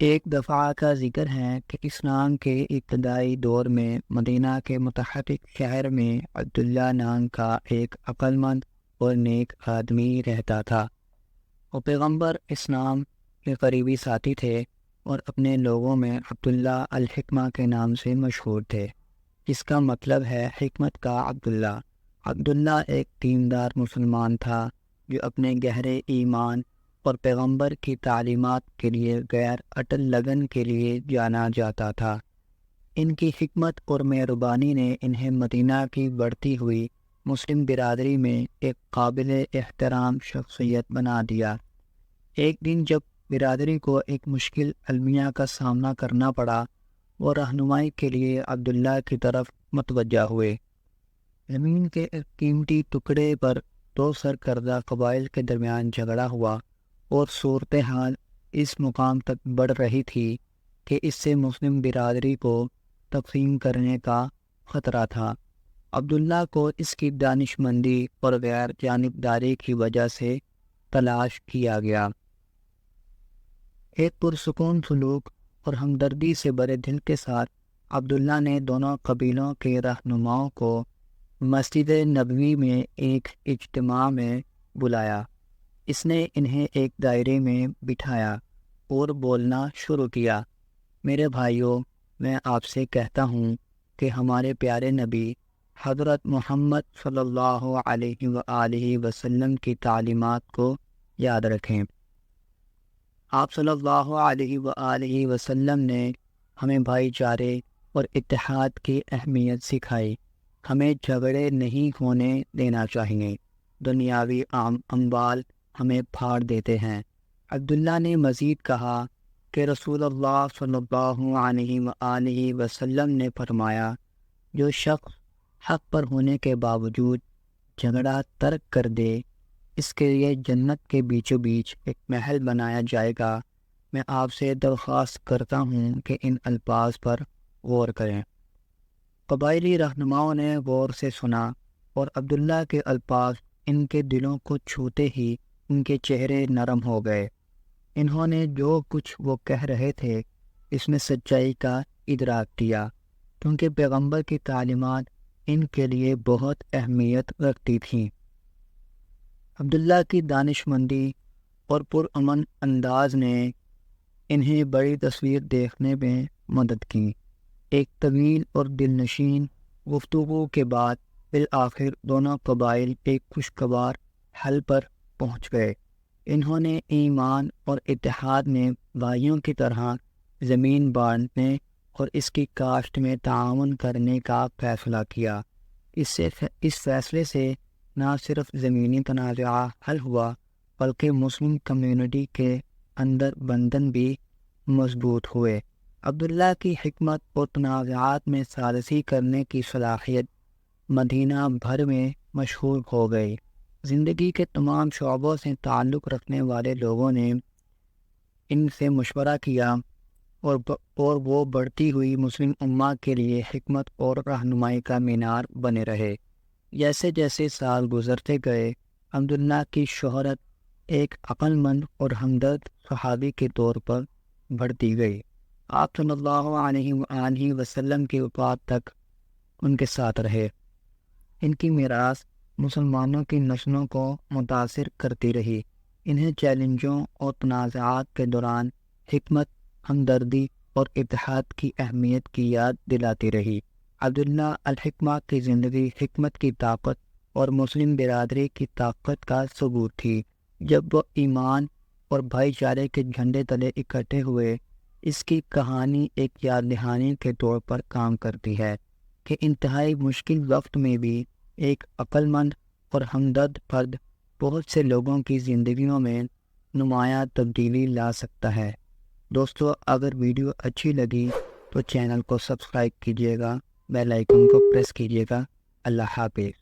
ایک دفعہ کا ذکر ہے کہ اسلام کے ابتدائی دور میں مدینہ کے متحرک شہر میں عبداللہ نام کا ایک عقل مند اور نیک آدمی رہتا تھا۔ وہ پیغمبر اسلام کے قریبی ساتھی تھے اور اپنے لوگوں میں عبداللہ الحکمہ کے نام سے مشہور تھے، جس کا مطلب ہے حکمت کا عبداللہ۔ عبداللہ ایک دیندار مسلمان تھا جو اپنے گہرے ایمان اور پیغمبر کی تعلیمات کے لیے غیر اٹل لگن کے لیے جانا جاتا تھا۔ ان کی حکمت اور مہربانی نے انہیں مدینہ کی بڑھتی ہوئی مسلم برادری میں ایک قابل احترام شخصیت بنا دیا۔ ایک دن جب برادری کو ایک مشکل المیہ کا سامنا کرنا پڑا، وہ رہنمائی کے لیے عبداللہ کی طرف متوجہ ہوئے۔ زمین کے ایک قیمتی ٹکڑے پر دو سرکردہ قبائل کے درمیان جھگڑا ہوا اور صورتحال اس مقام تک بڑھ رہی تھی کہ اس سے مسلم برادری کو تقسیم کرنے کا خطرہ تھا۔ عبداللہ کو اس کی دانش مندی اور غیر جانبداری کی وجہ سے تلاش کیا گیا۔ ایک پرسکون سلوک اور ہمدردی سے بھرے دل کے ساتھ عبداللہ نے دونوں قبیلوں کے رہنماؤں کو مسجد نبوی میں ایک اجتماع میں بلایا۔ اس نے انہیں ایک دائرے میں بٹھایا اور بولنا شروع کیا۔ میرے بھائیوں، میں آپ سے کہتا ہوں کہ ہمارے پیارے نبی حضرت محمد صلی اللہ علیہ وآلہ وسلم کی تعلیمات کو یاد رکھیں۔ آپ صلی اللہ علیہ وآلہ وسلم نے ہمیں بھائی چارے اور اتحاد کی اہمیت سکھائی۔ ہمیں جھگڑے نہیں ہونے دینا چاہیے۔ دنیاوی اموال ہمیں پھاڑ دیتے ہیں۔ عبداللہ نے مزید کہا کہ رسول اللہ صلی اللہ علیہ وآلہ وسلم نے فرمایا، جو شخص حق پر ہونے کے باوجود جھگڑا ترک کر دے، اس کے لیے جنت کے بیچوں بیچ ایک محل بنایا جائے گا۔ میں آپ سے درخواست کرتا ہوں کہ ان الفاظ پر غور کریں۔ قبائلی رہنماؤں نے غور سے سنا اور عبداللہ کے الفاظ ان کے دلوں کو چھوتے ہی ان کے چہرے نرم ہو گئے۔ انہوں نے جو کچھ وہ کہہ رہے تھے اس میں سچائی کا ادراک کیا، کیونکہ پیغمبر کی تعلیمات ان کے لیے بہت اہمیت رکھتی تھیں۔ عبداللہ کی دانش مندی اور پرامن انداز نے انہیں بڑی تصویر دیکھنے میں مدد کی۔ ایک طویل اور دل نشین گفتگو کے بعد بالآخر دونوں قبائل ایک خوشگوار حل پر پہنچ گئے۔ انہوں نے ایمان اور اتحاد میں بھائیوں کی طرح زمین بانٹنے اور اس کی کاشت میں تعاون کرنے کا فیصلہ کیا۔ اس فیصلے سے نہ صرف زمینی تنازعہ حل ہوا، بلکہ مسلم کمیونٹی کے اندر بندھن بھی مضبوط ہوئے۔ عبداللہ کی حکمت اور تنازعات میں ثالثی کرنے کی صلاحیت مدینہ بھر میں مشہور ہو گئی۔ زندگی کے تمام شعبوں سے تعلق رکھنے والے لوگوں نے ان سے مشورہ کیا اور وہ بڑھتی ہوئی مسلم امہ کے لیے حکمت اور رہنمائی کا مینار بنے رہے۔ جیسے جیسے سال گزرتے گئے، عبداللہ کی شہرت ایک عقل مند اور ہمدرد صحابی کے طور پر بڑھتی گئی۔ آپ صلی اللہ علیہ وآلہ وسلم کی وفات تک ان کے ساتھ رہے۔ ان کی میراث مسلمانوں کی نسلوں کو متاثر کرتی رہی۔ انہیں چیلنجوں اور تنازعات کے دوران حکمت، ہمدردی اور اتحاد کی اہمیت کی یاد دلاتی رہی۔ عبداللہ الحکمہ کی زندگی حکمت کی طاقت اور مسلم برادری کی طاقت کا ثبوت تھی۔ جب وہ ایمان اور بھائی چارے کے جھنڈے تلے اکٹھے ہوئے، اس کی کہانی ایک یاد دہانی کے طور پر کام کرتی ہے کہ انتہائی مشکل وقت میں بھی ایک عقل مند اور ہمدرد فرد بہت سے لوگوں کی زندگیوں میں نمایاں تبدیلی لا سکتا ہے۔ دوستو، اگر ویڈیو اچھی لگی تو چینل کو سبسکرائب کیجیے گا، بیل آئیکن کو پریس کیجیے گا۔ اللہ حافظ۔